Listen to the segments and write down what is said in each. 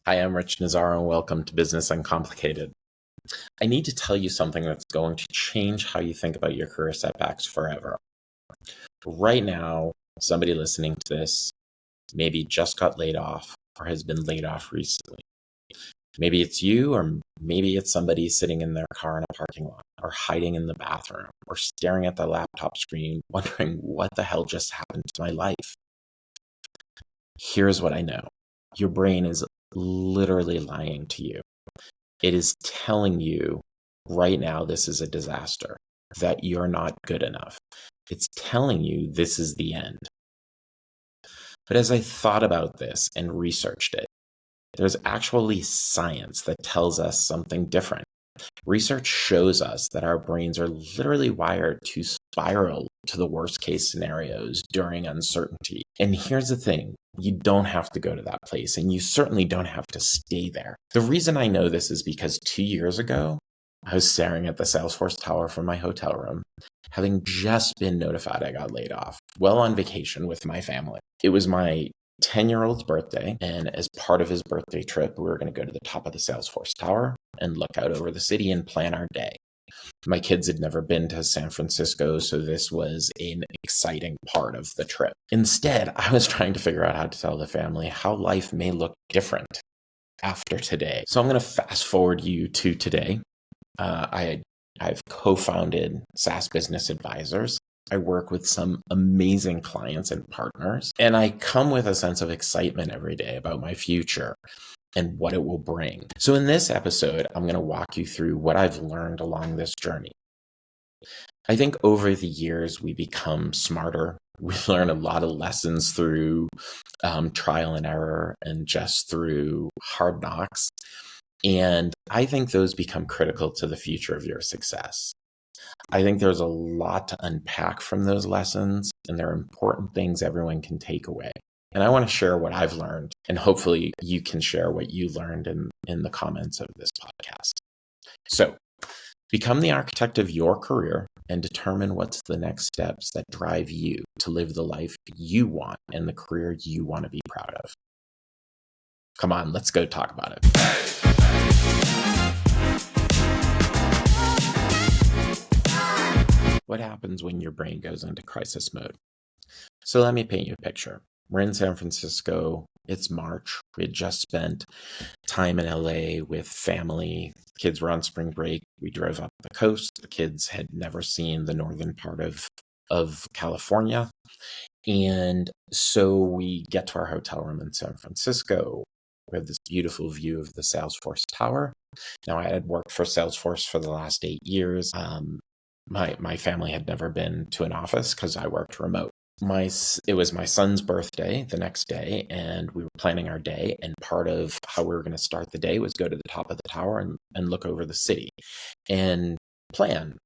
I am Rich Nazaro, and welcome to Business Uncomplicated. I need to tell you something that's going to change how you think about your career setbacks forever. Right now, somebody listening to this maybe just got laid off or has been laid off recently. Maybe it's you, or maybe it's somebody sitting in their car in a parking lot, or hiding in the bathroom, or staring at the laptop screen, wondering what the hell just happened to my life. Here's what I know. Your brain is literally lying to you. It is telling you right now this is a disaster, that you're not good enough. It's telling you this is the end. But as I thought about this and researched it, there's actually science that tells us something different. Research shows us that our brains are literally wired to spiral to the worst case scenarios during uncertainty. And here's the thing, you don't have to go to that place, and you certainly don't have to stay there. The reason I know this is because 2 years ago, I was staring at the Salesforce tower from my hotel room, having just been notified I got laid off, well on vacation with my family. It was my 10-year-old's birthday, and as part of his birthday trip, we were going to go to the top of the Salesforce tower and look out over the city and plan our day. My kids had never been to San Francisco, so this was an exciting part of the trip. Instead, I was trying to figure out how to tell the family how life may look different after today. So I'm going to fast forward you to today. I've co-founded SaaS Business Advisors. I work with some amazing clients and partners, and I come with a sense of excitement every day about my future and what it will bring. So in this episode, I'm going to walk you through what I've learned along this journey. I think over the years, we become smarter. We learn a lot of lessons through trial and error and just through hard knocks. And I think those become critical to the future of your success. I think there's a lot to unpack from those lessons, and there are important things everyone can take away. And I want to share what I've learned, and hopefully you can share what you learned in the comments of this podcast. So, become the architect of your career and determine what's the next steps that drive you to live the life you want and the career you want to be proud of. Come on, let's go talk about it. What happens when your brain goes into crisis mode? So let me paint you a picture. We're in San Francisco. It's March. We had just spent time in LA with family. Kids were on spring break. We drove up the coast. The kids had never seen the northern part of California. And so we get to our hotel room in San Francisco. We have this beautiful view of the Salesforce tower. Now, I had worked for Salesforce for the last 8 years. My family had never been to an office because I worked remote. It was my son's birthday the next day, and we were planning our day. And part of how we were going to start the day was go to the top of the tower and look over the city and plan,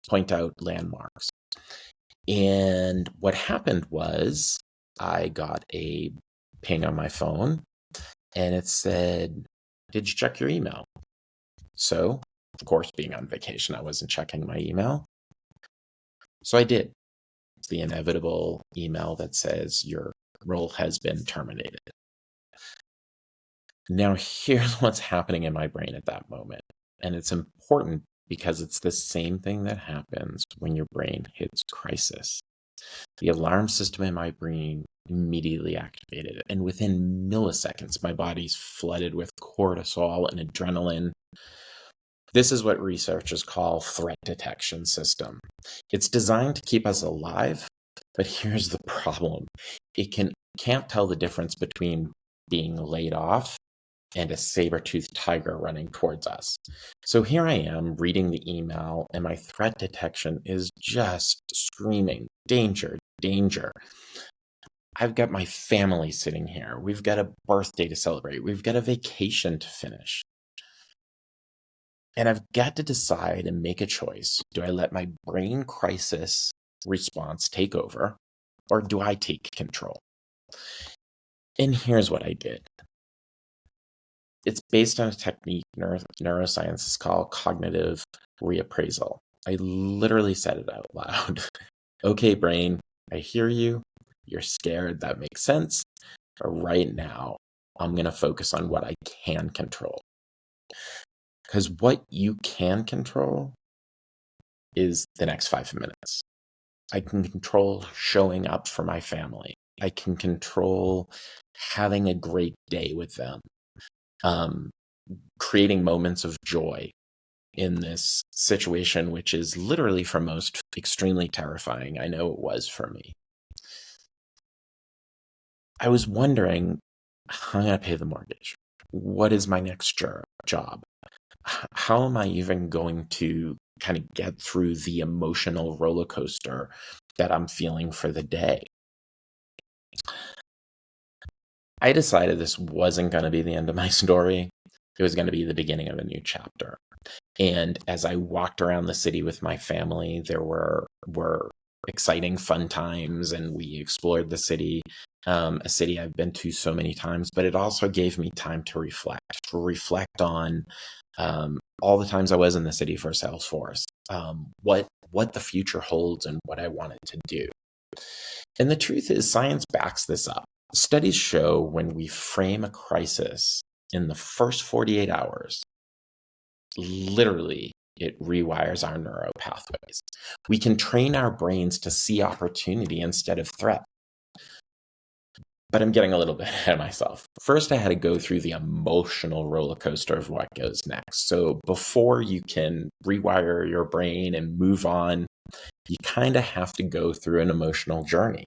point out landmarks. And what happened was I got a ping on my phone, and it said, "Did you check your email?" So, of course, being on vacation, I wasn't checking my email. So I did. It's the inevitable email that says your role has been terminated. Now, here's what's happening in my brain at that moment. And it's important because it's the same thing that happens when your brain hits crisis. The alarm system in my brain immediately activated. And within milliseconds, my body's flooded with cortisol and adrenaline. This is what researchers call threat detection system. It's designed to keep us alive, but here's the problem. It can't tell the difference between being laid off and a saber-toothed tiger running towards us. So here I am reading the email, and my threat detection is just screaming, danger, danger. I've got my family sitting here. We've got a birthday to celebrate. We've got a vacation to finish. And I've got to decide and make a choice. Do I let my brain crisis response take over, or do I take control? And here's what I did. It's based on a technique neuroscience is called cognitive reappraisal. I literally said it out loud. Okay, brain, I hear you. You're scared. That makes sense. But right now, I'm going to focus on what I can control. Because what you can control is the next 5 minutes. I can control showing up for my family. I can control having a great day with them, creating moments of joy in this situation, which is literally for most extremely terrifying. I know it was for me. I was wondering, how am I going to pay the mortgage? What is my next job? How am I even going to kind of get through the emotional roller coaster that I'm feeling for the day? I decided this wasn't going to be the end of my story. It was going to be the beginning of a new chapter. And as I walked around the city with my family, there were exciting, fun times, and we explored the city, a city I've been to so many times. But it also gave me time to reflect on all the times I was in the city for Salesforce, what the future holds, and what I wanted to do. And the truth is, science backs this up. Studies show when we frame a crisis in the first 48 hours, literally, it rewires our neural pathways. We can train our brains to see opportunity instead of threat. But I'm getting a little bit ahead of myself. First, I had to go through the emotional roller coaster of what goes next. So before you can rewire your brain and move on, you kind of have to go through an emotional journey.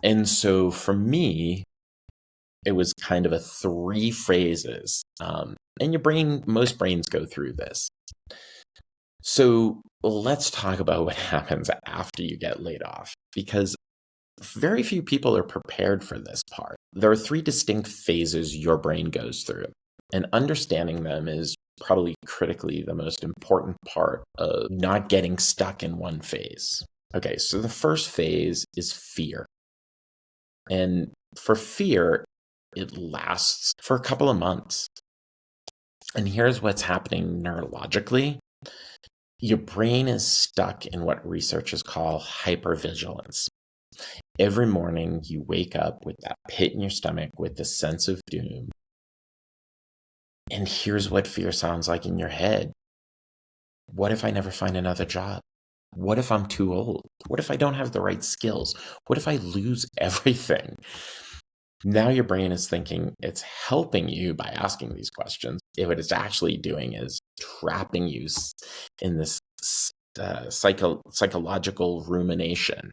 And so for me, it was kind of a 3 phases. And most brains go through this. So let's talk about what happens after you get laid off, because very few people are prepared for this part. There are 3 distinct phases your brain goes through, and understanding them is probably critically the most important part of not getting stuck in one phase. Okay, so the first phase is fear. And for fear, it lasts for a couple of months. And here's what's happening neurologically. Your brain is stuck in what researchers call hypervigilance. Every morning you wake up with that pit in your stomach with the sense of doom. And here's what fear sounds like in your head. What if I never find another job? What if I'm too old? What if I don't have the right skills? What if I lose everything? Now your brain is thinking it's helping you by asking these questions. What it's actually doing is trapping you in this psychological rumination.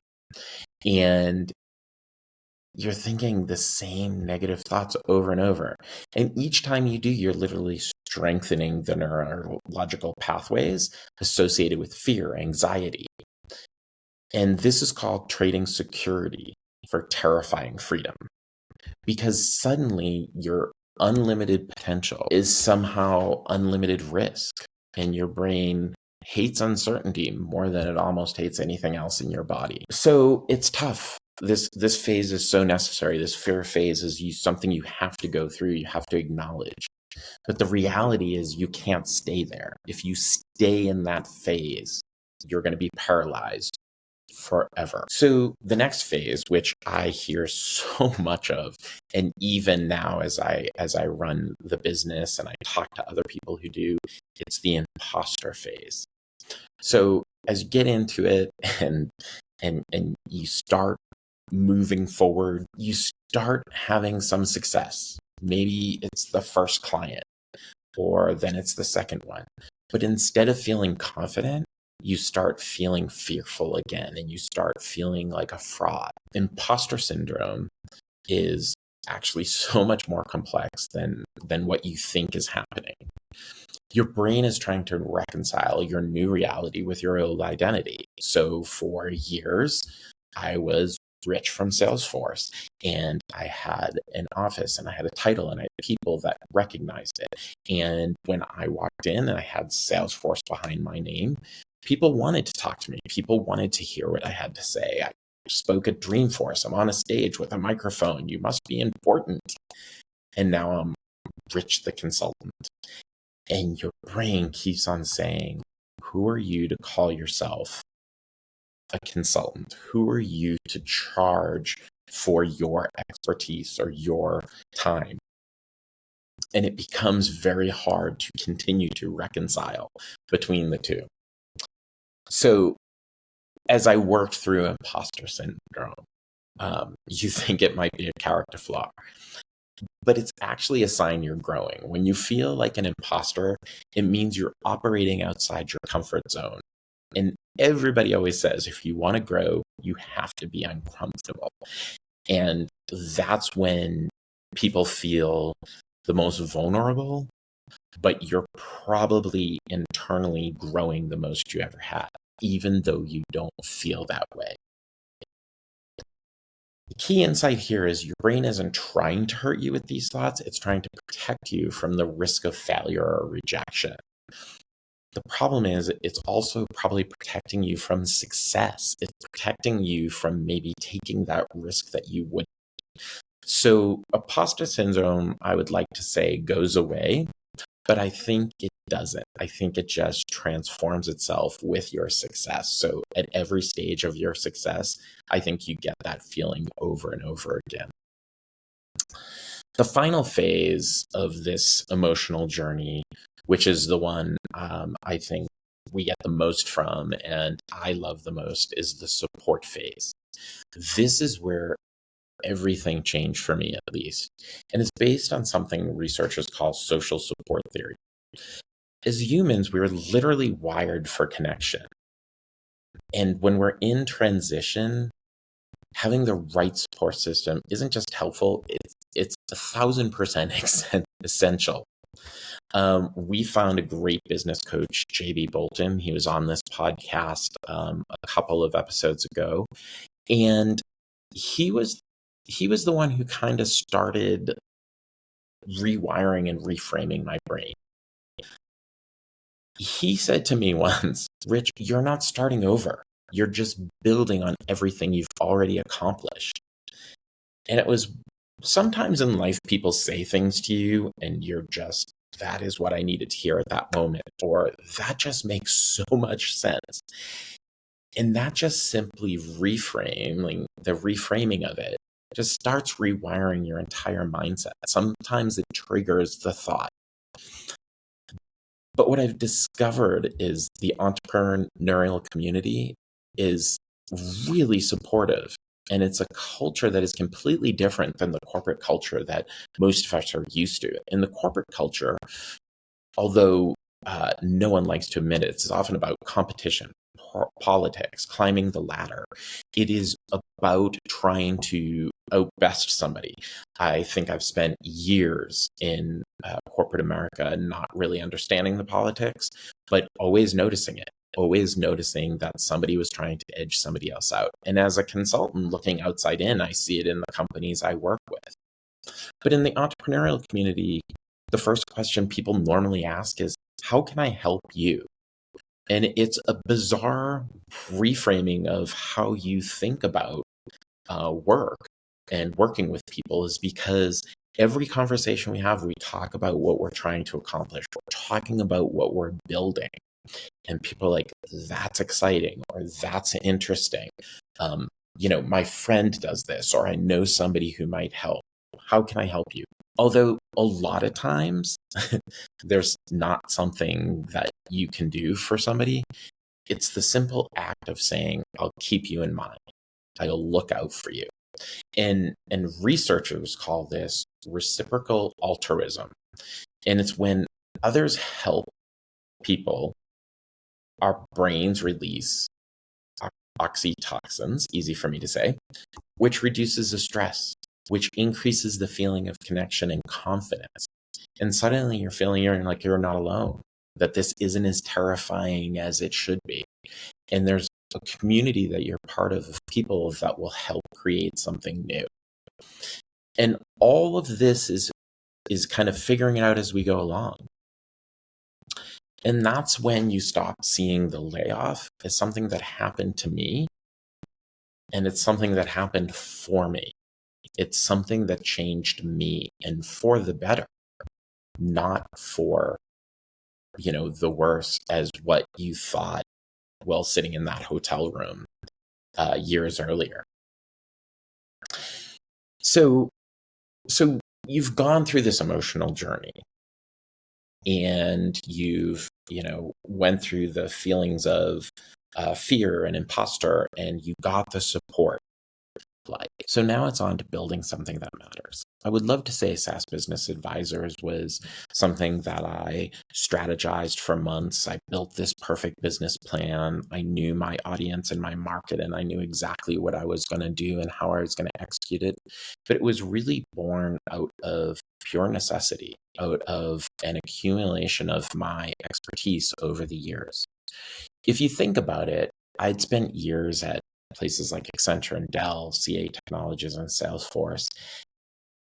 And you're thinking the same negative thoughts over and over. And each time you do, you're literally strengthening the neurological pathways associated with fear, anxiety. And this is called trading security for terrifying freedom. Because suddenly your unlimited potential is somehow unlimited risk. And your brain hates uncertainty more than it almost hates anything else in your body. So it's tough. This phase is so necessary. This fear phase is something you have to go through. You have to acknowledge. But the reality is you can't stay there. If you stay in that phase, you're going to be paralyzed forever. So the next phase, which I hear so much of, and even now as I run the business and I talk to other people who do, it's the imposter phase. So as you get into it and you start moving forward, you start having some success. Maybe it's the first client, or then it's the second one. But instead of feeling confident, you start feeling fearful again, and you start feeling like a fraud. Imposter syndrome is actually so much more complex than what you think is happening. Your brain is trying to reconcile your new reality with your old identity. So for years, I was rich from Salesforce, and I had an office, and I had a title, and I had people that recognized it. And when I walked in and I had Salesforce behind my name, people wanted to talk to me. People wanted to hear what I had to say. I spoke at Dreamforce. I'm on a stage with a microphone. You must be important. And now I'm Rich the consultant. And your brain keeps on saying, who are you to call yourself a consultant? Who are you to charge for your expertise or your time. And it becomes very hard to continue to reconcile between the two. So as I worked through imposter syndrome, you think it might be a character flaw, but it's actually a sign you're growing. When you feel like an imposter, it means you're operating outside your comfort zone. And everybody always says, if you want to grow, you have to be uncomfortable. And that's when people feel the most vulnerable, but you're probably internally growing the most you ever had, even though you don't feel that way. The key insight here is your brain isn't trying to hurt you with these thoughts. It's trying to protect you from the risk of failure or rejection. The problem is it's also probably protecting you from success. It's protecting you from maybe taking that risk that you would. So imposter syndrome, I would like to say, goes away, but I think it doesn't. I think it just transforms itself with your success. So at every stage of your success, I think you get that feeling over and over again. The final phase of this emotional journey, which is the one I think we get the most from and I love the most, is the support phase. This is where everything changed for me, at least. And it's based on something researchers call social support theory. As humans, we're literally wired for connection. And when we're in transition, having the right support system isn't just helpful, it's 1,000% essential. We found a great business coach, JB Bolton. He was on this podcast a couple of episodes ago. And he was the one who kind of started rewiring and reframing my brain. He said to me once, Rich, you're not starting over. You're just building on everything you've already accomplished. And it was sometimes in life, people say things to you and you're just, that is what I needed to hear at that moment, or that just makes so much sense. And that just simply the reframing of it just starts rewiring your entire mindset. Sometimes it triggers the thought. But what I've discovered is the entrepreneurial community is really supportive. And it's a culture that is completely different than the corporate culture that most of us are used to. In the corporate culture, although no one likes to admit it, it's often about competition, politics, climbing the ladder. It is about trying to outbest somebody. I think I've spent years in corporate America not really understanding the politics, but always noticing it. Always noticing that somebody was trying to edge somebody else out. And as a consultant looking outside in, I see it in the companies I work with. But in the entrepreneurial community, the first question people normally ask is, how can I help you? And it's a bizarre reframing of how you think about work and working with people, is because every conversation we have, we talk about what we're trying to accomplish. We're talking about what we're building. And people are like, that's exciting, or that's interesting. My friend does this, or I know somebody who might help. How can I help you? Although a lot of times there's not something that you can do for somebody. It's the simple act of saying, I'll keep you in mind. I'll look out for you. And researchers call this reciprocal altruism. And it's when others help people, our brains release oxytocins, easy for me to say, which reduces the stress, which increases the feeling of connection and confidence. And suddenly you're feeling like you're not alone, that this isn't as terrifying as it should be. And there's a community that you're part of people that will help create something new. And all of this is kind of figuring it out as we go along. And that's when you stop seeing the layoff as something that happened to me. And it's something that happened for me. It's something that changed me, and for the better, not for, the worse, as what you thought while sitting in that hotel room years earlier. So, so you've gone through this emotional journey, and went through the feelings of fear and imposter, and you got the support. So now it's on to building something that matters. I would love to say SaaS Business Advisors was something that I strategized for months. I built this perfect business plan. I knew my audience and my market, and I knew exactly what I was going to do and how I was going to execute it. But it was really born out of pure necessity, out of an accumulation of my expertise over the years. If you think about it, I'd spent years at places like Accenture and Dell, CA Technologies, and Salesforce,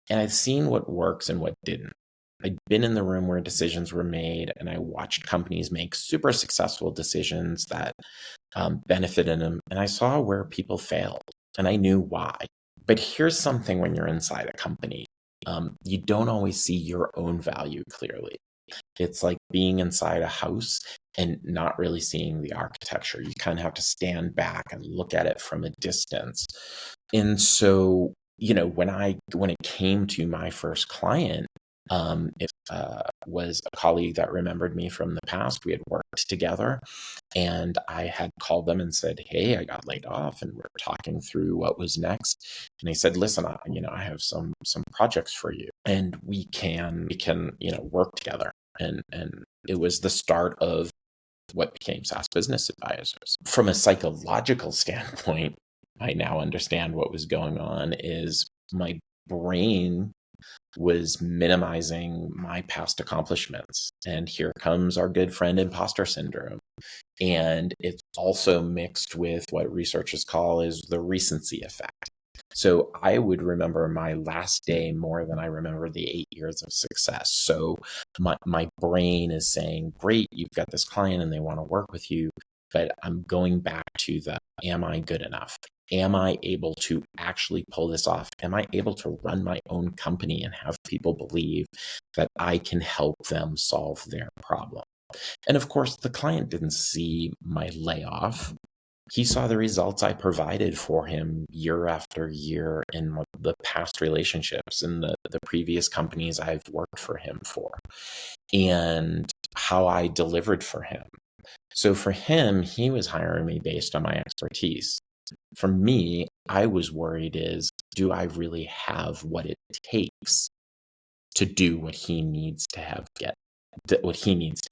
and I've seen what works and what didn't. I'd been in the room where decisions were made, and I watched companies make super successful decisions that benefited them, and I saw where people failed, and I knew why. But here's something: when you're inside a company, you don't always see your own value clearly. It's like being inside a house and not really seeing the architecture. You kind of have to stand back and look at it from a distance. And so, when it came to my first client, it was a colleague that remembered me from the past. We had worked together, and I had called them and said, "Hey, I got laid off," and we're talking through what was next. And they said, "Listen, I have some projects for you, and we can work together." And it was the start of what became SaaS Business Advisors. From a psychological standpoint, I now understand what was going on is my brain was minimizing my past accomplishments. And here comes our good friend imposter syndrome. And it's also mixed with what researchers call is the recency effect. So I would remember my last day more than I remember the 8 years of success. So my brain is saying, great, you've got this client and they want to work with you, but I'm going back to am I good enough? Am I able to actually pull this off? Am I able to run my own company and have people believe that I can help them solve their problem? And of course, the client didn't see my layoff. He saw the results I provided for him year after year in the past relationships and the previous companies I've worked for him for, and how I delivered for him. So for him, he was hiring me based on my expertise. For me, I was worried do I really have what it takes to do what he needs to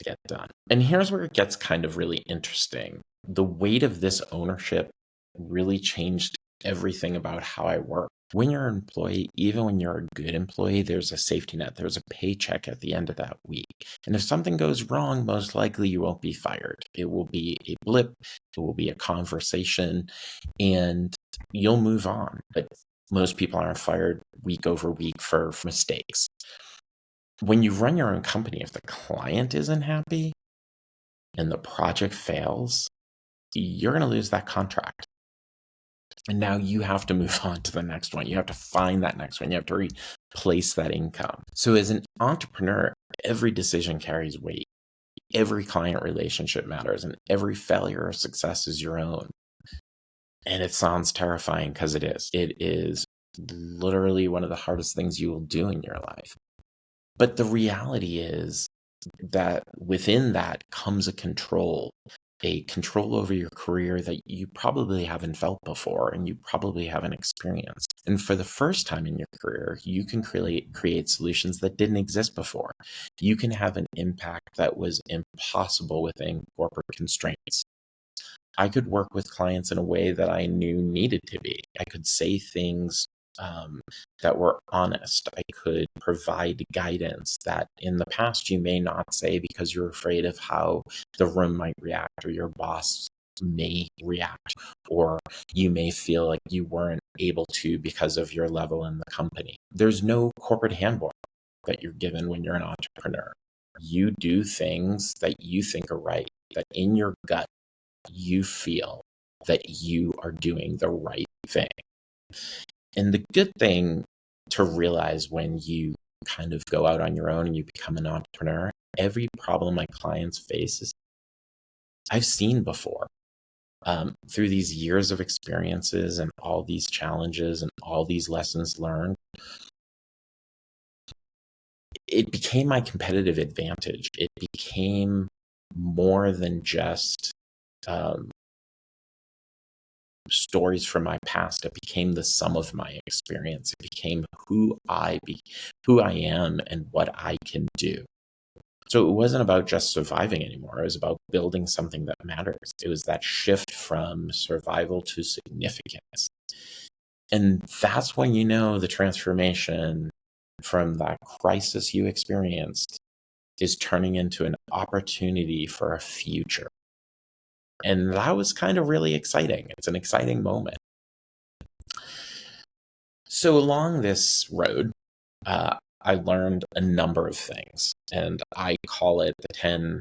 get done? And here's where it gets kind of really interesting. The weight of this ownership really changed everything about how I work. When you're an employee, even when you're a good employee, there's a safety net. There's a paycheck at the end of that week. And if something goes wrong, most likely you won't be fired. It will be a blip. It will be a conversation, and you'll move on. But most people aren't fired week over week for mistakes. When you run your own company, if the client isn't happy and the project fails, you're going to lose that contract. And now you have to move on to the next one. You have to find that next one. You have to replace that income. So as an entrepreneur, every decision carries weight. Every client relationship matters, and every failure or success is your own. And it sounds terrifying because it is. It is literally one of the hardest things you will do in your life. But the reality is that within that comes a control over your career that you probably haven't felt before and you probably haven't experienced. And for the first time in your career, you can create solutions that didn't exist before. You can have an impact that was impossible within corporate constraints. I could work with clients in a way that I knew needed to be. I could say things that were honest. I could provide guidance that in the past you may not say because you're afraid of how the room might react or your boss may react, or you may feel like you weren't able to because of your level in the company. There's no corporate handbook that you're given when you're an entrepreneur. You do things that you think are right, that in your gut you feel that you are doing the right thing. And the good thing to realize when you kind of go out on your own and you become an entrepreneur, every problem my clients face is I've seen before. through these years of experiences and all these challenges and all these lessons learned, it became my competitive advantage. It became more than just um, stories from my past. It became the sum of my experience. It became who I am, and what I can do. So it wasn't about just surviving anymore. It was about building something that matters. It was that shift from survival to significance. And that's when you know the transformation from that crisis you experienced is turning into an opportunity for a future. And that was kind of really exciting. It's an exciting moment. So along this road, I learned a number of things, and I call it the 10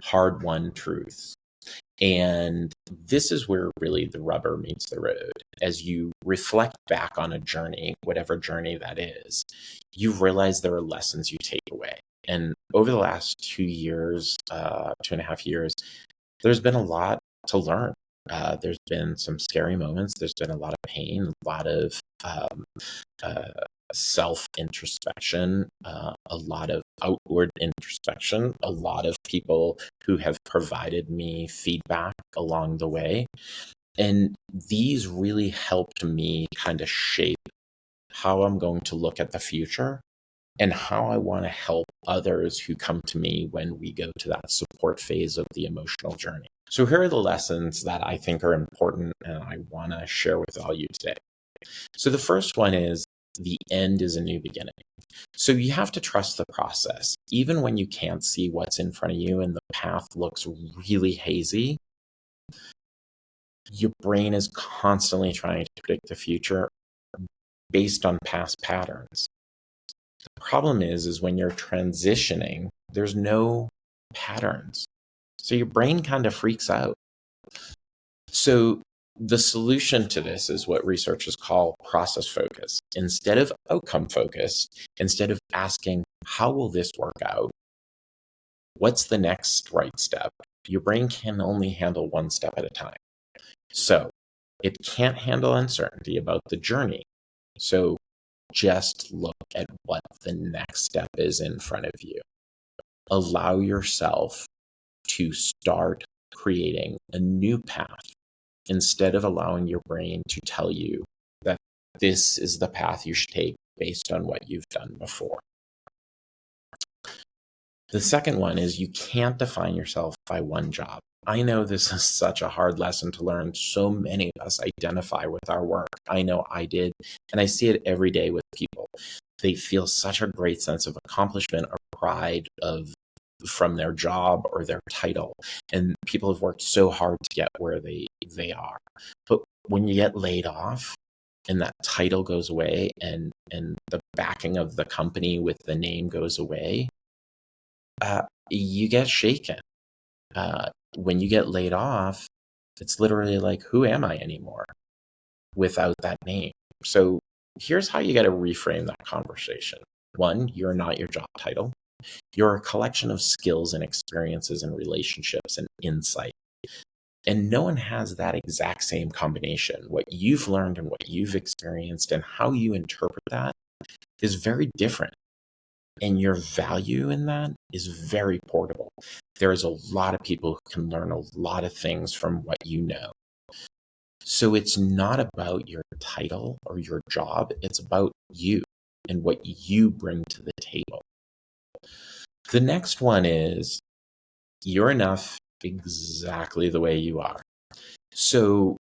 hard-won truths. And this is where really the rubber meets the road. As you reflect back on a journey, whatever journey that is, you realize there are lessons you take away. And over the last 2 years, 2.5 years, there's been a lot to learn. There's been some scary moments. There's been a lot of pain, a lot of uh, self introspection, a lot of outward introspection, a lot of people who have provided me feedback along the way. And these really helped me kind of shape how I'm going to look at the future and how I want to help others who come to me when we go to that support phase of the emotional journey. So here are the lessons that I think are important and I want to share with all you today. So the first one is the end is a new beginning. So you have to trust the process. Even when you can't see what's in front of you and the path looks really hazy, your brain is constantly trying to predict the future based on past patterns. The problem is when you're transitioning, there's no patterns. So your brain kind of freaks out. So the solution to this is what researchers call process focus. Instead of outcome focus, instead of asking, how will this work out? What's the next right step? Your brain can only handle one step at a time. So it can't handle uncertainty about the journey. So just look at what the next step is in front of you. Allow yourself to start creating a new path instead of allowing your brain to tell you that this is the path you should take based on what you've done before. The second one is you can't define yourself by one job. I know this is such a hard lesson to learn. So many of us identify with our work. I know I did, and I see it every day with people. They feel such a great sense of accomplishment or pride from their job or their title. And people have worked so hard to get where they are. But when you get laid off and that title goes away and the backing of the company with the name goes away, you get shaken. When you get laid off, it's literally like, who am I anymore without that name? So here's how you got to reframe that conversation. One, you're not your job title. You're a collection of skills and experiences and relationships and insight. And no one has that exact same combination. What you've learned and what you've experienced and how you interpret that is very different. And your value in that is very portable. There's a lot of people who can learn a lot of things from what you know. So it's not about your title or your job. It's about you and what you bring to the table. The next one is you're enough exactly the way you are. So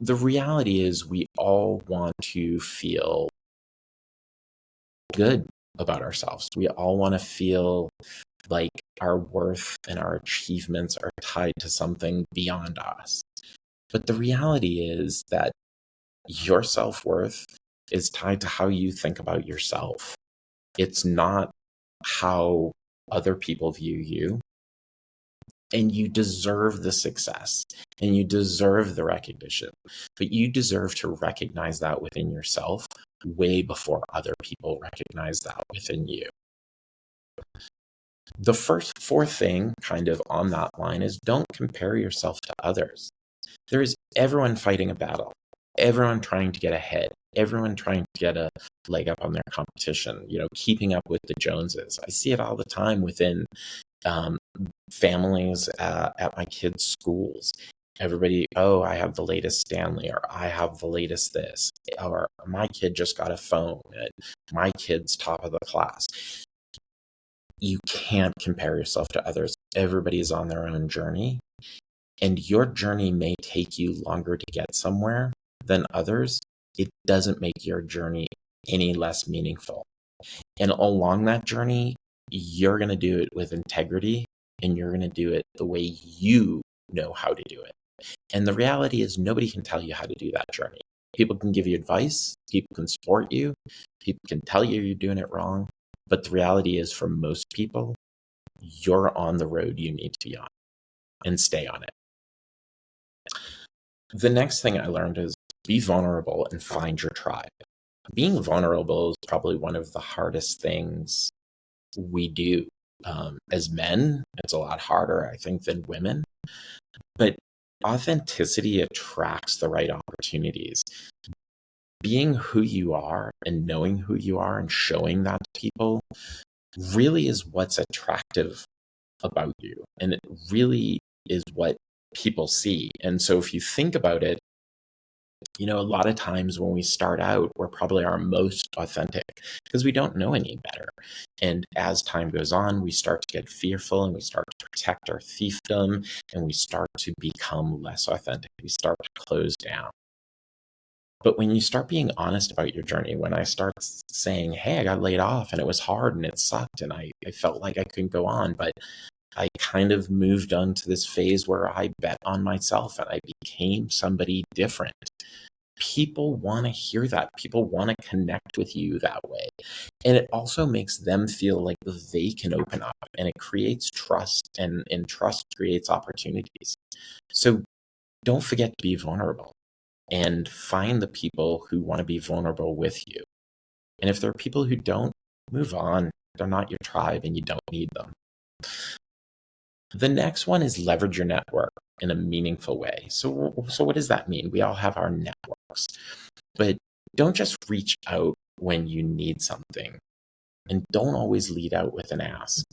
the reality is we all want to feel good about ourselves. We all want to feel like our worth and our achievements are tied to something beyond us. But the reality is that your self-worth is tied to how you think about yourself. It's not how other people view you. And you deserve the success and you deserve the recognition, but you deserve to recognize that within yourself way before other people recognize that within you. The fourth thing kind of on that line is don't compare yourself to others. There is everyone fighting a battle, everyone trying to get ahead, everyone trying to get a leg up on their competition, keeping up with the Joneses. I see it all the time within um, families at my kids' schools. Everybody, oh, I have the latest Stanley, or I have the latest this, or my kid just got a phone, and my kid's top of the class. You can't compare yourself to others. Everybody's on their own journey, and your journey may take you longer to get somewhere than others. It doesn't make your journey any less meaningful. And along that journey, you're going to do it with integrity, and you're going to do it the way you know how to do it. And the reality is, nobody can tell you how to do that journey. People can give you advice, people can support you, people can tell you you're doing it wrong. But the reality is, for most people, you're on the road you need to be on, and stay on it. The next thing I learned is be vulnerable and find your tribe. Being vulnerable is probably one of the hardest things we do. As men, it's a lot harder, I think, than women. But authenticity attracts the right opportunities. Being who you are and knowing who you are and showing that to people really is what's attractive about you. And it really is what people see. And so if you think about it, a lot of times when we start out, we're probably our most authentic because we don't know any better. And as time goes on, we start to get fearful, and we start to protect our fiefdom, and we start to become less authentic. We start to close down. But when you start being honest about your journey, when I start saying, hey, I got laid off and it was hard and it sucked and I felt like I couldn't go on, but I kind of moved on to this phase where I bet on myself and I became somebody different. People want to hear that. People want to connect with you that way. And it also makes them feel like they can open up, and it creates trust, and trust creates opportunities. So don't forget to be vulnerable, and find the people who want to be vulnerable with you. And if there are people who don't, move on. They're not your tribe and you don't need them. The next one is leverage your network in a meaningful way. So what does that mean? We all have our networks, but don't just reach out when you need something, and don't always lead out with an ask.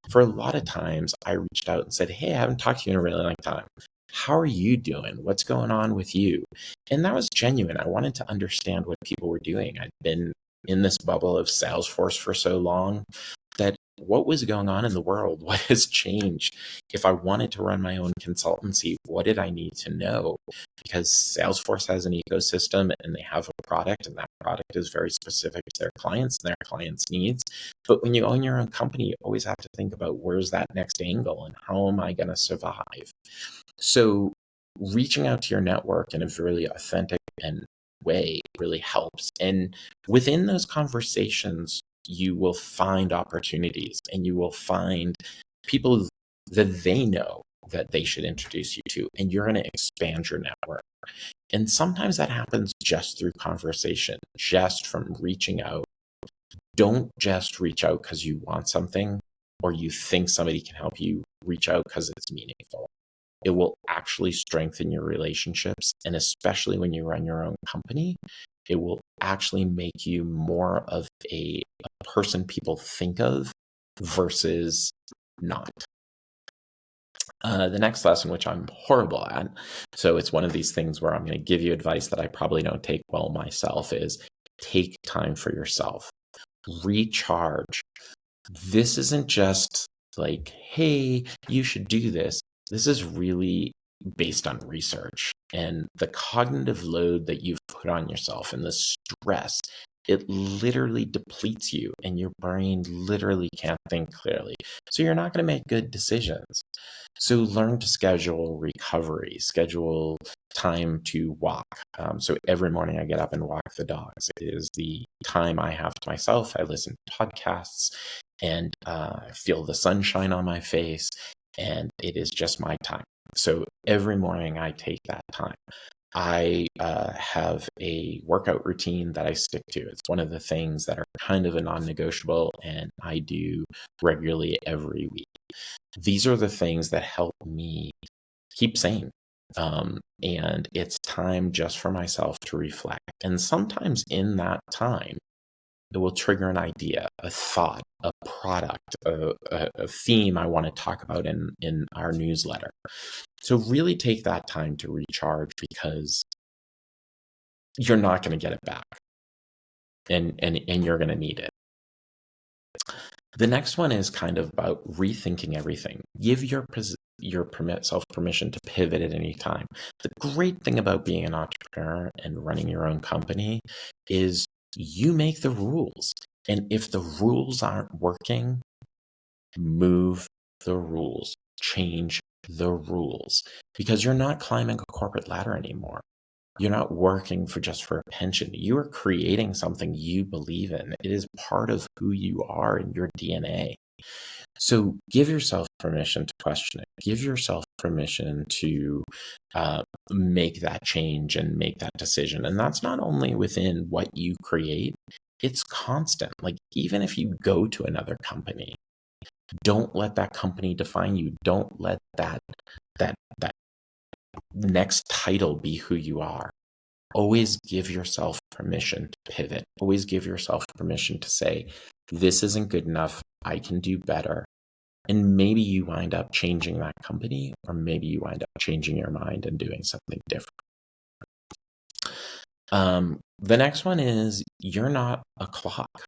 For a lot of times, I reached out and said, hey, I haven't talked to you in a really long time. How are you doing? What's going on with you? And that was genuine. I wanted to understand what people were doing. I'd been in this bubble of Salesforce for so long that what was going on in the world? What has changed? If I wanted to run my own consultancy, what did I need to know? Because Salesforce has an ecosystem and they have a product, and that product is very specific to their clients and their clients' needs. But when you own your own company, you always have to think about where's that next angle and how am I going to survive? So reaching out to your network in a really authentic and way really helps. And within those conversations, you will find opportunities, and you will find people that they know that they should introduce you to, and you're going to expand your network. And sometimes that happens just through conversation, just from reaching out. Don't just reach out because you want something or you think somebody can help you. Reach out because it's meaningful. It will actually strengthen your relationships. And especially when you run your own company, it will actually make you more of a person people think of versus not. The next lesson, which I'm horrible at, so it's one of these things where I'm going to give you advice that I probably don't take well myself, is take time for yourself. Recharge. This isn't just like, hey, you should do this. This is really based on research, and the cognitive load that you've put on yourself and the stress, it literally depletes you, and your brain literally can't think clearly. So you're not going to make good decisions. So learn to schedule recovery, schedule time to walk. So every morning I get up and walk the dogs. It is the time I have to myself. I listen to podcasts and feel the sunshine on my face, and it is just my time. So every morning I take that time. I have a workout routine that I stick to. It's one of the things that are kind of a non-negotiable, and I do regularly every week. These are the things that help me keep sane. And it's time just for myself to reflect. And sometimes in that time, it will trigger an idea, a thought, a product, a theme I want to talk about in our newsletter. So really take that time to recharge, because you're not going to get it back, and you're going to need it. The next one is kind of about rethinking everything. Give yourself permission to pivot at any time. The great thing about being an entrepreneur and running your own company is you make the rules. And if the rules aren't working, move the rules, change the rules, because you're not climbing a corporate ladder anymore. You're not working for a pension. You are creating something you believe in. It is part of who you are and your DNA. So give yourself permission to question it. Give yourself permission to make that change and make that decision. And that's not only within what you create, it's constant. Like, even if you go to another company, don't let that company define you. Don't let that next title be who you are. Always give yourself permission to pivot. Always give yourself permission to say, this isn't good enough. I can do better. And maybe you wind up changing that company, or maybe you wind up changing your mind and doing something different. The next one is, you're not a clock.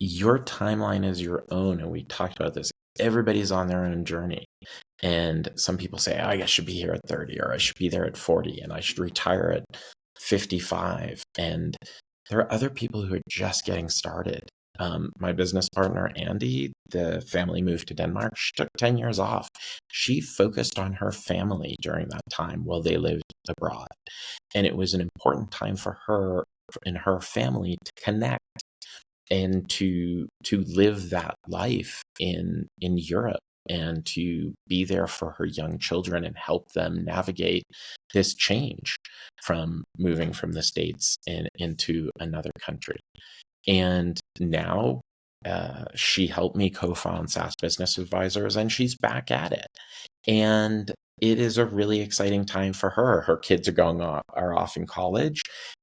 Your timeline is your own. And we talked about this. Everybody's on their own journey. And some people say, oh, I should be here at 30, or I should be there at 40, and I should retire at 55. And there are other people who are just getting started. My business partner, Andy, the family moved to Denmark. She took 10 years off. She focused on her family during that time while they lived abroad. And it was an important time for her and her family to connect and to live that life in Europe, and to be there for her young children and help them navigate this change from moving from the States into another country. And now she helped me co-found SaaS Business Advisors, and she's back at it. And it is a really exciting time for her. Her kids are off in college.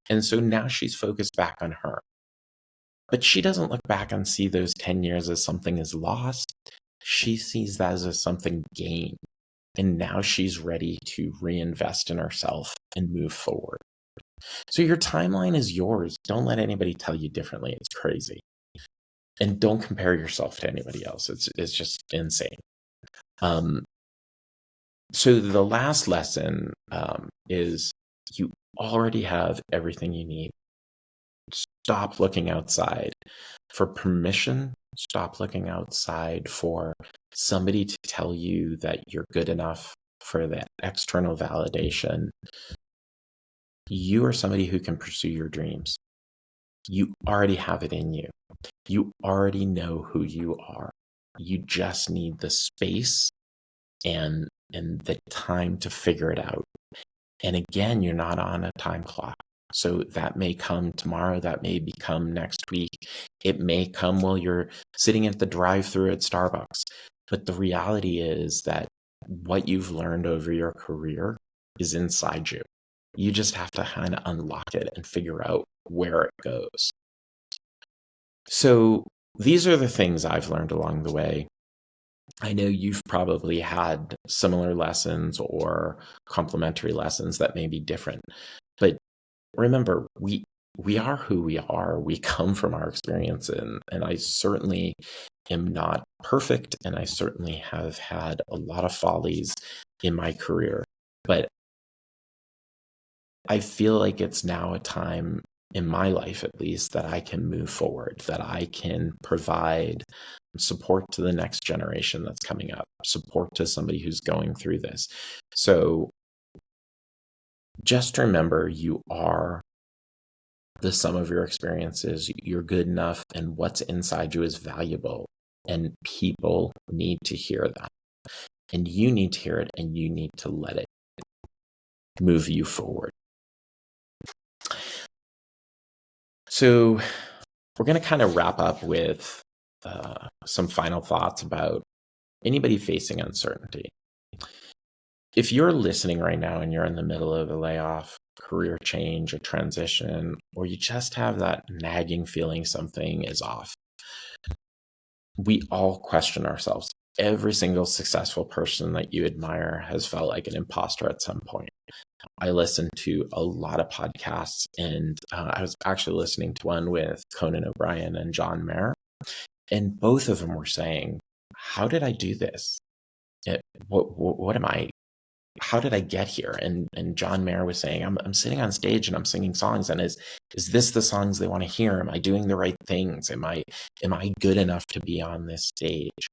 And so now she's focused back on her. But she doesn't look back and see those 10 years as something is lost. She sees that as something gained. And now she's ready to reinvest in herself and move forward. So your timeline is yours. Don't let anybody tell you differently. It's crazy. And don't compare yourself to anybody else. It's just insane. So the last lesson is, you already have everything you need. Stop looking outside for permission. Stop looking outside for somebody to tell you that you're good enough, for that external validation. You are somebody who can pursue your dreams. You already have it in you. You already know who you are. You just need the space and the time to figure it out. And again, you're not on a time clock. So that may come tomorrow. That may become next week. It may come while you're sitting at the drive-thru at Starbucks. But the reality is that what you've learned over your career is inside you. You just have to kind of unlock it and figure out where it goes. So these are the things I've learned along the way. I know you've probably had similar lessons or complementary lessons that may be different. But remember, we are who we are. We come from our experience, and I certainly am not perfect, and I certainly have had a lot of follies in my career. But I feel like it's now a time in my life, at least, that I can move forward, that I can provide support to the next generation that's coming up, support to somebody who's going through this. So just remember, you are the sum of your experiences. You're good enough, and what's inside you is valuable, and people need to hear that. And you need to hear it, and you need to let it move you forward. So we're going to kind of wrap up with some final thoughts about anybody facing uncertainty. If you're listening right now and you're in the middle of a layoff, career change, a transition, or you just have that nagging feeling something is off, we all question ourselves. Every single successful person that you admire has felt like an imposter at some point. I listen to a lot of podcasts, and I was actually listening to one with Conan O'Brien and John Mayer, and both of them were saying, "How did I do this? What am I? How did I get here?" And John Mayer was saying, "I'm sitting on stage and I'm singing songs, and is this the songs they want to hear? Am I doing the right things? Am I good enough to be on this stage?"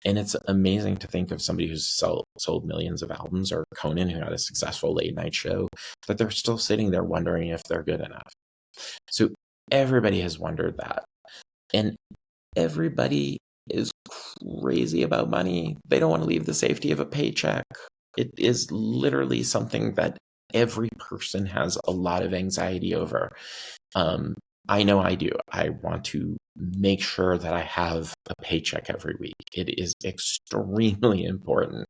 And it's amazing to think of somebody who's sold millions of albums, or Conan, who had a successful late night show, that they're still sitting there wondering if they're good enough. So everybody has wondered that. And everybody is crazy about money. They don't want to leave the safety of a paycheck. It is literally something that every person has a lot of anxiety over. I know I do. I want to make sure that I have a paycheck every week. It is extremely important.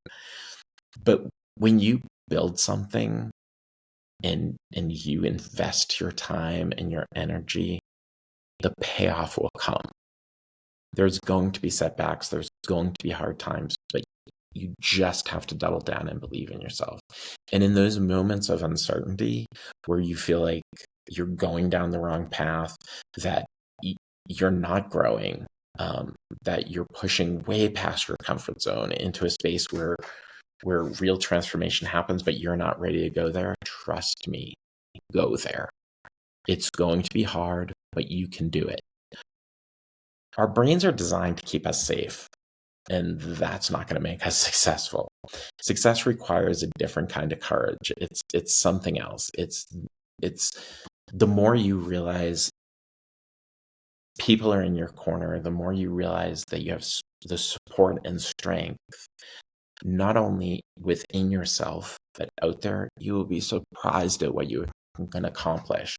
But when you build something and you invest your time and your energy, the payoff will come. There's going to be setbacks, there's going to be hard times, but you just have to double down and believe in yourself. And in those moments of uncertainty where you feel like you're going down the wrong path, that you're not growing, that you're pushing way past your comfort zone into a space where real transformation happens, but you're not ready to go there, trust me, go there. It's going to be hard, but you can do it. Our brains are designed to keep us safe, and that's not going to make us successful. Success requires a different kind of courage. It's something else. It's the more you realize people are in your corner, the more you realize that you have the support and strength, not only within yourself, but out there, you will be surprised at what you can accomplish.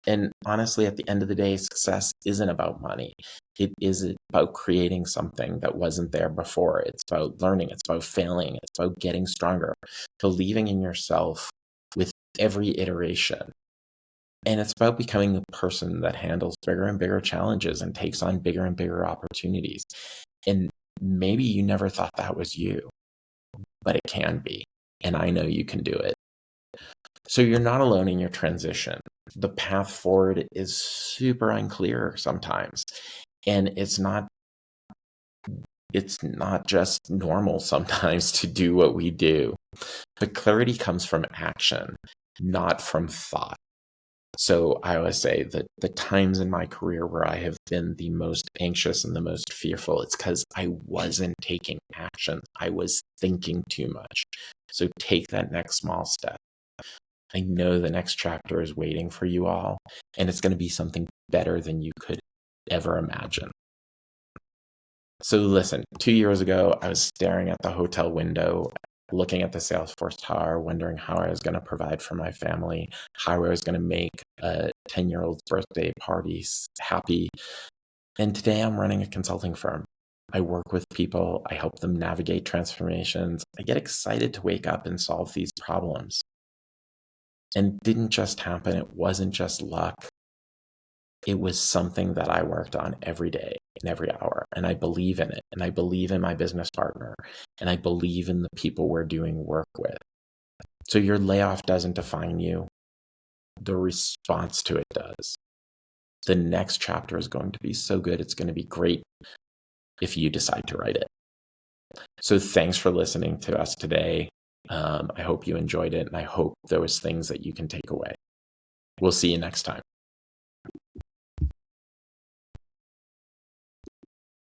And honestly, at the end of the day, success isn't about money. It is about creating something that wasn't there before. It's about learning. It's about failing. It's about getting stronger, believing in yourself with every iteration. And it's about becoming a person that handles bigger and bigger challenges and takes on bigger and bigger opportunities. And maybe you never thought that was you, but it can be. And I know you can do it. So you're not alone in your transition. The path forward is super unclear sometimes. And it's not just normal sometimes to do what we do. But clarity comes from action, not from thought. So I always say that the times in my career where I have been the most anxious and the most fearful, it's because I wasn't taking action. I was thinking too much. So take that next small step. I know the next chapter is waiting for you all, and it's going to be something better than you could ever imagine. So listen, 2 years ago, I was staring at the hotel window, looking at the Salesforce tower, wondering how I was going to provide for my family, how I was going to make a 10-year-old's birthday party happy. And today I'm running a consulting firm. I work with people. I help them navigate transformations. I get excited to wake up and solve these problems. And it didn't just happen. It wasn't just luck. It was something that I worked on every day and every hour. And I believe in it. And I believe in my business partner. And I believe in the people we're doing work with. So your layoff doesn't define you. The response to it does. The next chapter is going to be so good. It's going to be great if you decide to write it. So thanks for listening to us today. I hope you enjoyed it. And I hope there was things that you can take away. We'll see you next time.